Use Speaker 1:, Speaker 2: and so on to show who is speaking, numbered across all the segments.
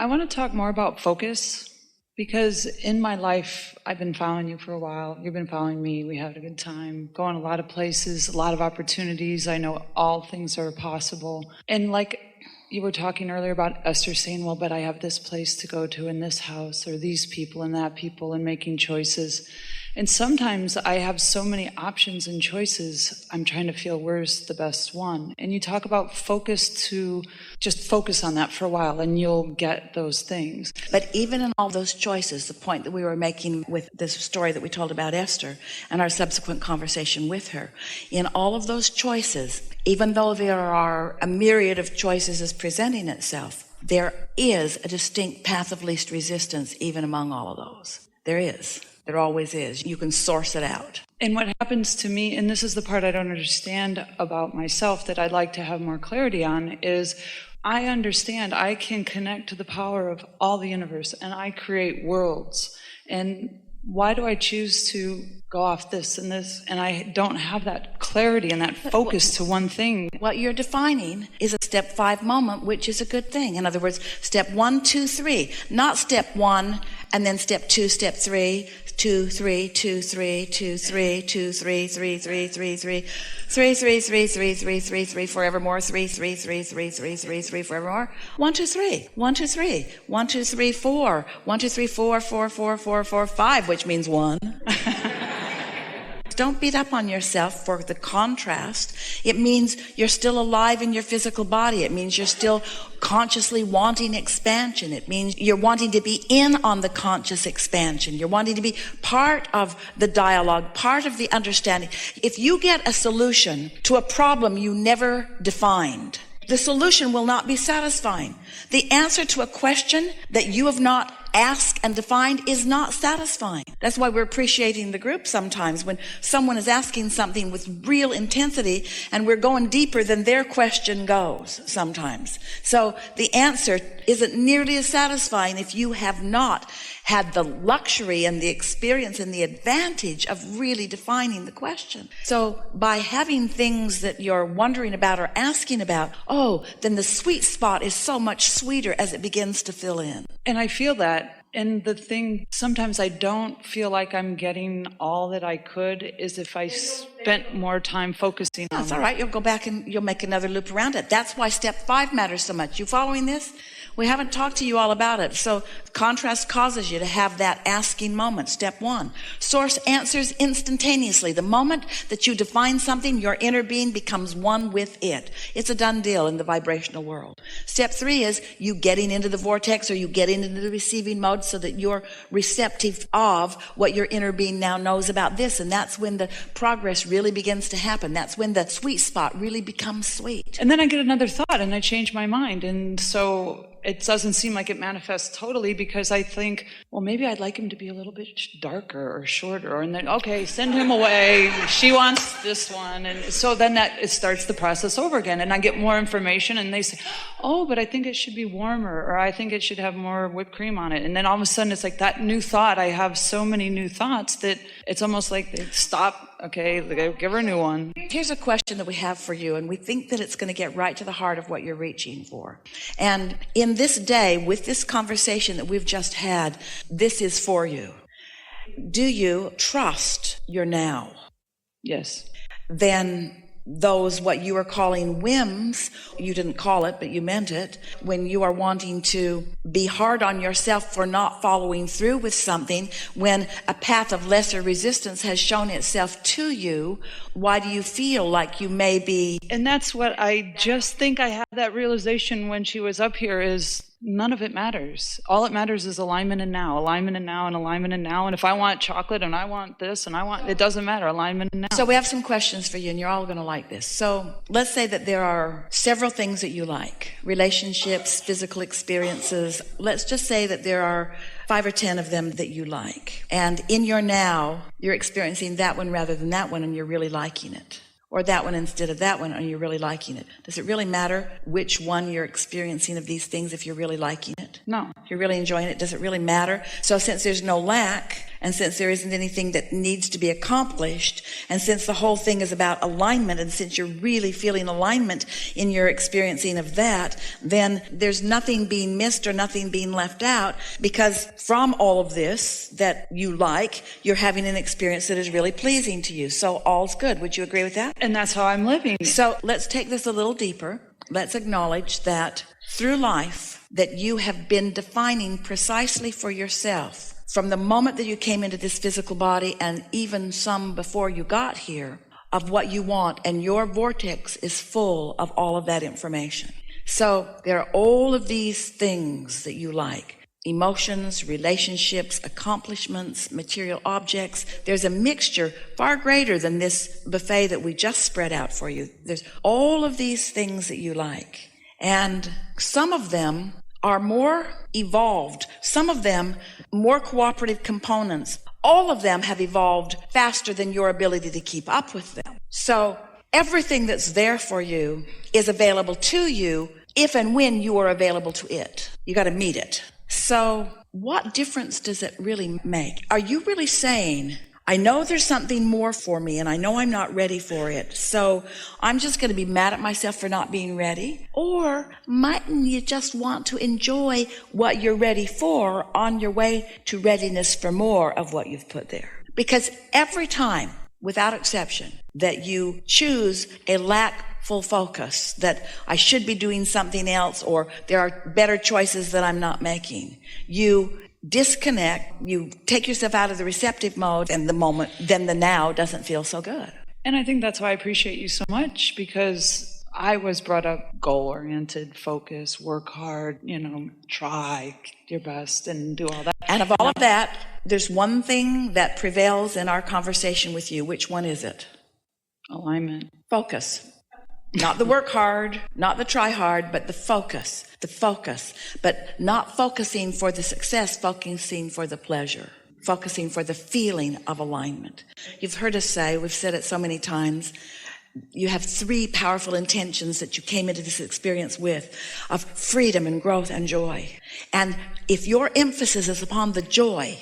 Speaker 1: I want to talk more about focus, because in my life, I've been following you for a while. You've been following me. We had a good time, going a lot of places, a lot of opportunities. I know all things are possible. And like you were talking earlier about Esther saying, well, but I have this place to go to in this house, or these people and that people, and making choices. And sometimes I have so many options and choices, I'm trying to feel where's the best one. And you talk about focus, to just focus on that for a while and you'll get those things.
Speaker 2: But even in all those choices, the point that we were making with this story that we told about Esther and our subsequent conversation with her, in all of those choices, even though there are a myriad of choices as presenting itself, there is a distinct path of least resistance even among all of those. There is. There always is. You can source it out.
Speaker 1: And what happens to me, and this is the part I don't understand about myself that I'd like to have more clarity on, is I understand I can connect to the power of all the universe and I create worlds. And why do I choose to go off this and this? And I don't have that clarity and that focus to one thing.
Speaker 2: What you're defining is a step 5 moment, which is a good thing. In other words, step 1, 2, 3, not step 1 and then step 2, step 3, 2, 3, 2, 3, 2, 3, 2, 3, 3, 3, 3, 3, 3, 3, 3, 3, 3, 3, 3, forevermore, 3, 3, 3, 3, 3, 3, 3, forevermore. 1, 2, 3, 1, 2, 3, 1, 2, 3, 4, 1, 2, 3, 4, 4, 4, 4, 4, 5, which means 1. Don't beat up on yourself for the contrast. It means you're still alive in your physical body. It means you're still consciously wanting expansion. It means you're wanting to be in on the conscious expansion. You're wanting to be part of the dialogue, part of the understanding. If you get a solution to a problem you never defined, the solution will not be satisfying. The answer to a question that you have not asked and defined is not satisfying. That's why we're appreciating the group sometimes when someone is asking something with real intensity and we're going deeper than their question goes sometimes. So the answer isn't nearly as satisfying if you have not had the luxury and the experience and the advantage of really defining the question. So by having things that you're wondering about or asking about, then the sweet spot is so much sweeter as it begins to fill in.
Speaker 1: And I feel that. And the thing, sometimes I don't feel like I'm getting all that I could, is if I spent more time focusing on
Speaker 2: That's all right. You'll go back and you'll make another loop around it. That's why step 5 matters so much. You following this? We haven't talked to you all about it. So contrast causes you to have that asking moment. Step 1. Source answers instantaneously. The moment that you define something, your inner being becomes one with it. It's a done deal in the vibrational world. Step 3 is you getting into the vortex, or you getting into the receiving mode so that you're receptive of what your inner being now knows about this. And that's when the progress really begins to happen. That's when the sweet spot really becomes sweet.
Speaker 1: And then I get another thought and I change my mind. And so it doesn't seem like it manifests totally, because I think, well, maybe I'd like him to be a little bit darker or shorter, and then, okay, send him away. She wants this one. And so then it starts the process over again, and I get more information, and they say, oh, but I think it should be warmer, or I think it should have more whipped cream on it. And then all of a sudden it's like that new thought. I have so many new thoughts that it's almost like they stop. Okay, give her a new one.
Speaker 2: Here's a question that we have for you, and we think that it's going to get right to the heart of what you're reaching for. And in this day, with this conversation that we've just had, this is for you. Do you trust your now?
Speaker 1: Yes.
Speaker 2: Then those, what you are calling whims, you didn't call it, but you meant it, when you are wanting to be hard on yourself for not following through with something, when a path of lesser resistance has shown itself to you, why do you feel like you may be?
Speaker 1: And that's what I just think I had that realization when she was up here, is none of it matters. All it matters is alignment and now, alignment and now, and alignment and now. And if I want chocolate and I want this and I want, it doesn't matter, alignment and now.
Speaker 2: So we have some questions for you, and you're all going to like this. So let's say that there are several things that you like: relationships, physical experiences. Let's just say that there are 5 or 10 of them that you like. And in your now, you're experiencing that one rather than that one, and you're really liking it. Or that one instead of that one, and you're really liking it. Does it really matter which one you're experiencing of these things if you're really liking it?
Speaker 1: No.
Speaker 2: If you're really enjoying it, does it really matter? So since there's no lack, and since there isn't anything that needs to be accomplished, and since the whole thing is about alignment, and since you're really feeling alignment in your experiencing of that, then there's nothing being missed or nothing being left out, because from all of this that you like, you're having an experience that is really pleasing to you. So all's good. Would you agree with that?
Speaker 1: And that's how I'm living.
Speaker 2: So let's take this a little deeper. Let's acknowledge that through life that you have been defining precisely for yourself from the moment that you came into this physical body, and even some before you got here, of what you want, and your vortex is full of all of that information. So there are all of these things that you like: emotions, relationships, accomplishments, material objects. There's a mixture far greater than this buffet that we just spread out for you. There's all of these things that you like. And some of them are more evolved. Some of them more cooperative components. All of them have evolved faster than your ability to keep up with them. So everything that's there for you is available to you if and when you are available to it. You got to meet it. So what difference does it really make? Are you really saying, I know there's something more for me and I know I'm not ready for it, so I'm just going to be mad at myself for not being ready? Or mightn't you just want to enjoy what you're ready for on your way to readiness for more of what you've put there? Because every time, without exception, that you choose a lackful focus, that I should be doing something else, or there are better choices that I'm not making, you disconnect, you take yourself out of the receptive mode, and the moment, then the now doesn't feel so good.
Speaker 1: And I think that's why I appreciate you so much, because I was brought up goal-oriented, focus, work hard, try your best and do all that.
Speaker 2: And of all of that, there's one thing that prevails in our conversation with you. Which one is it?
Speaker 1: Alignment.
Speaker 2: Focus. Not the work hard, not the try hard, but the focus. But not focusing for the success, focusing for the pleasure, focusing for the feeling of alignment. You've heard us say, we've said it so many times, you have 3 powerful intentions that you came into this experience with, of freedom and growth and joy. And if your emphasis is upon the joy,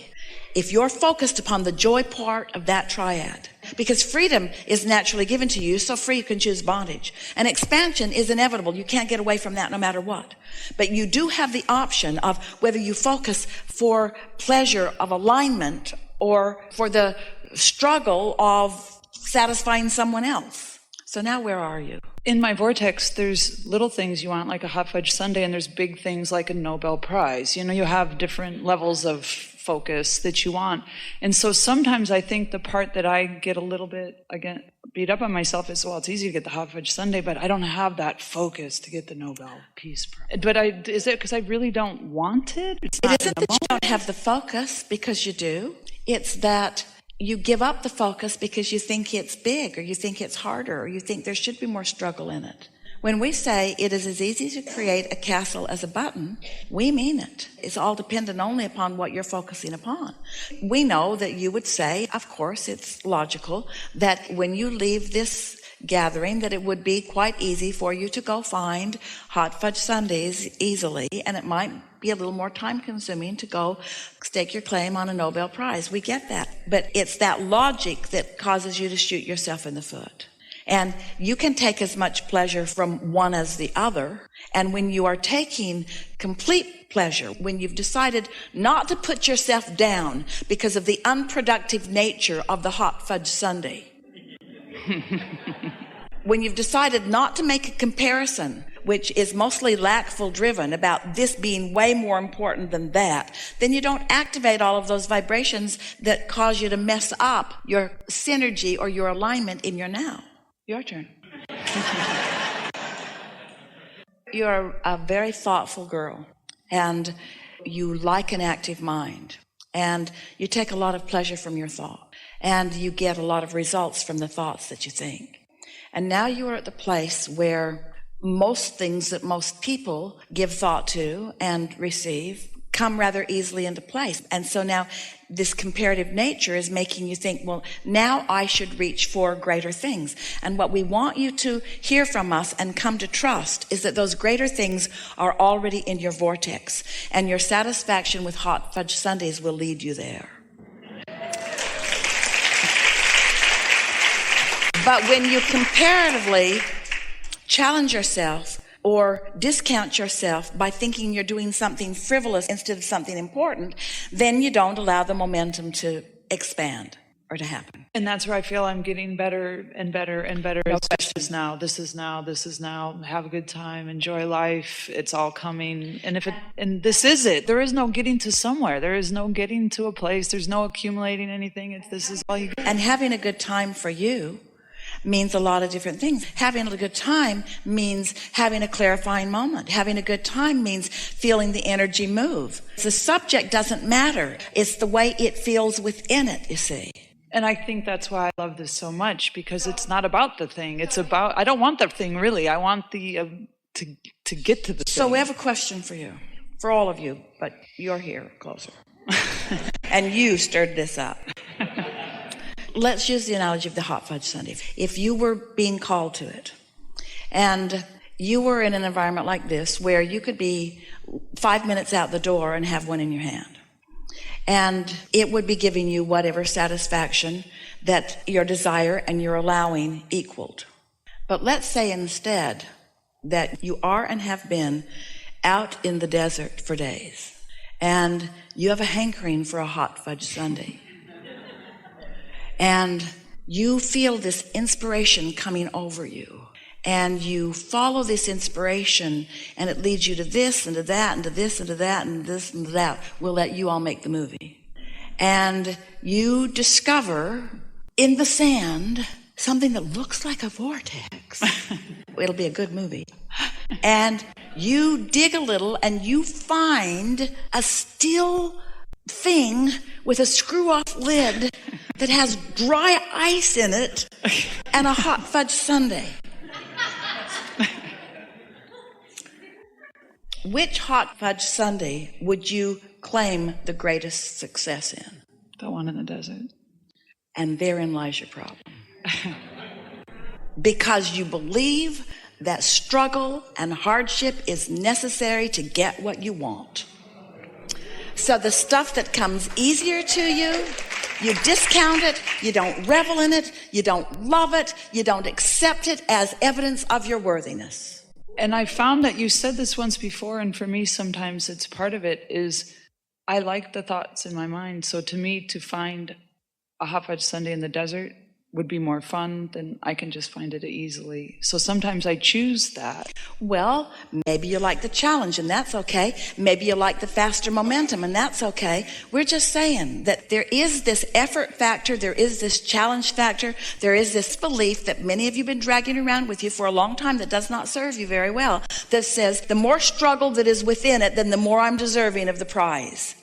Speaker 2: if you're focused upon the joy part of that triad, because freedom is naturally given to you, so free you can choose bondage. And expansion is inevitable. You can't get away from that no matter what. But you do have the option of whether you focus for pleasure of alignment or for the struggle of satisfying someone else. So now where are you?
Speaker 1: In my vortex, there's little things you want, like a hot fudge sundae, and there's big things like a Nobel Prize. You have different levels of focus that you want. And so sometimes I think the part that I get a little bit, again, beat up on myself is, well, it's easy to get the hot fudge sundae, but I don't have that focus to get the Nobel Peace Prize. But is it because I really don't want it?
Speaker 2: It isn't that you don't have the focus because you do. It's that you give up the focus because you think it's big, or you think it's harder, or you think there should be more struggle in it. When we say it is as easy to create a castle as a button, we mean it. It's all dependent only upon what you're focusing upon. We know that you would say, of course, it's logical, that when you leave this gathering, that it would be quite easy for you to go find hot fudge sundaes easily, and it might be a little more time consuming to go stake your claim on a Nobel Prize. We get that. But it's that logic that causes you to shoot yourself in the foot. And you can take as much pleasure from one as the other. And when you are taking complete pleasure, when you've decided not to put yourself down because of the unproductive nature of the hot fudge sundae, when you've decided not to make a comparison, which is mostly lackful driven, about this being way more important than that, then you don't activate all of those vibrations that cause you to mess up your synergy or your alignment in your now. Your turn. You're a very thoughtful girl, and you like an active mind, and you take a lot of pleasure from your thought, and you get a lot of results from the thoughts that you think. And now you are at the place where most things that most people give thought to and receive come rather easily into place. And so now this comparative nature is making you think, well, now I should reach for greater things. And what we want you to hear from us and come to trust is that those greater things are already in your vortex, and your satisfaction with hot fudge sundaes will lead you there. But when you comparatively challenge yourself or discount yourself by thinking you're doing something frivolous instead of something important, then you don't allow the momentum to expand or to happen.
Speaker 1: And that's where I feel I'm getting better and better and better.
Speaker 2: No
Speaker 1: It's this is now, this is now, this is now. Have a good time, enjoy life. It's all coming. And this is it. There is no getting to somewhere. There is no getting to a place. There's no accumulating anything. This is all you get.
Speaker 2: And having a good time for you means a lot of different things. Having a good time means having a clarifying moment. Having a good time means feeling the energy move. The subject doesn't matter. It's the way it feels within it, you see.
Speaker 1: And I think that's why I love this so much, because it's not about the thing. It's about, I don't want the thing really. I want the, to get to the thing.
Speaker 2: So we have a question for you, for all of you, but you're here closer. And you stirred this up. Let's use the analogy of the hot fudge sundae. If you were being called to it, and you were in an environment like this where you could be 5 minutes out the door and have one in your hand, and it would be giving you whatever satisfaction that your desire and your allowing equaled. But let's say instead that you are and have been out in the desert for days, and you have a hankering for a hot fudge sundae. And you feel this inspiration coming over you. And you follow this inspiration, and it leads you to this and to that and to this and to that and this and to that. We'll let you all make the movie. And you discover in the sand something that looks like a vortex. It'll be a good movie. And you dig a little and you find a steel thing with a screw-off lid that has dry ice in it and a hot fudge sundae. Which hot fudge sundae would you claim the greatest success in?
Speaker 1: The one in the desert.
Speaker 2: And therein lies your problem. Because you believe that struggle and hardship is necessary to get what you want. So the stuff that comes easier to you, you discount it, you don't revel in it, you don't love it, you don't accept it as evidence of your worthiness.
Speaker 1: And I found that you said this once before, and for me sometimes it's part of it, is I like the thoughts in my mind. So to me, to find a hot fudge sundae in the desert would be more fun than I can just find it easily. So sometimes I choose that.
Speaker 2: Well, maybe you like the challenge, and that's okay. Maybe you like the faster momentum, and that's okay. We're just saying that there is this effort factor, there is this challenge factor, there is this belief that many of you have been dragging around with you for a long time that does not serve you very well, that says the more struggle that is within it, then the more I'm deserving of the prize.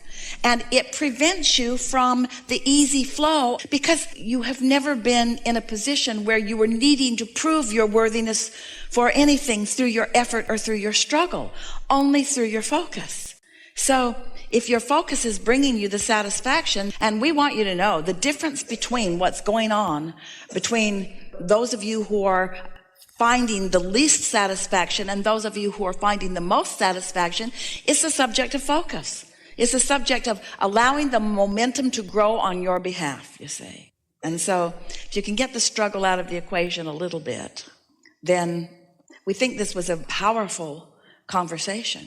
Speaker 2: And it prevents you from the easy flow because you have never been in a position where you were needing to prove your worthiness for anything through your effort or through your struggle, only through your focus. So if your focus is bringing you the satisfaction, and we want you to know the difference between what's going on between those of you who are finding the least satisfaction and those of you who are finding the most satisfaction is the subject of focus. It's the subject of allowing the momentum to grow on your behalf, you see. And so if you can get the struggle out of the equation a little bit, then we think this was a powerful conversation.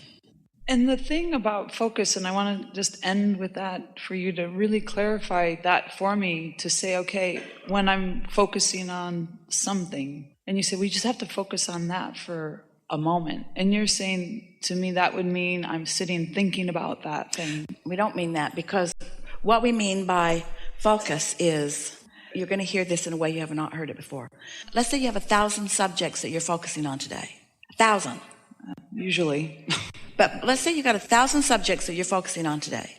Speaker 1: And the thing about focus, and I want to just end with that for you to really clarify that for me, to say, okay, when I'm focusing on something, and you say, we just have to focus on that for a moment. And you're saying to me that would mean I'm sitting thinking about that thing.
Speaker 2: We don't mean that, because what we mean by focus is, you're going to hear this in a way you have not heard it before. Let's say you have 1,000 subjects that you're focusing on today. 1,000.
Speaker 1: Usually.
Speaker 2: But let's say you got 1,000 subjects that you're focusing on today.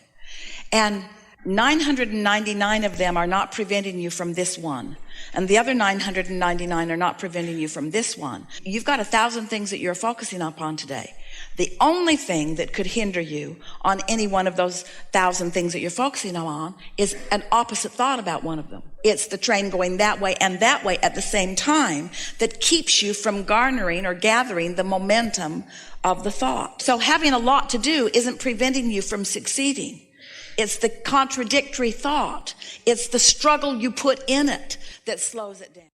Speaker 2: And 999 of them are not preventing you from this one. And the other 999 are not preventing you from this one. You've got 1,000 things that you're focusing upon today. The only thing that could hinder you on any one of those 1,000 things that you're focusing on is an opposite thought about one of them. It's the train going that way and that way at the same time that keeps you from garnering or gathering the momentum of the thought. So having a lot to do isn't preventing you from succeeding. It's the contradictory thought. It's the struggle you put in it that slows it down.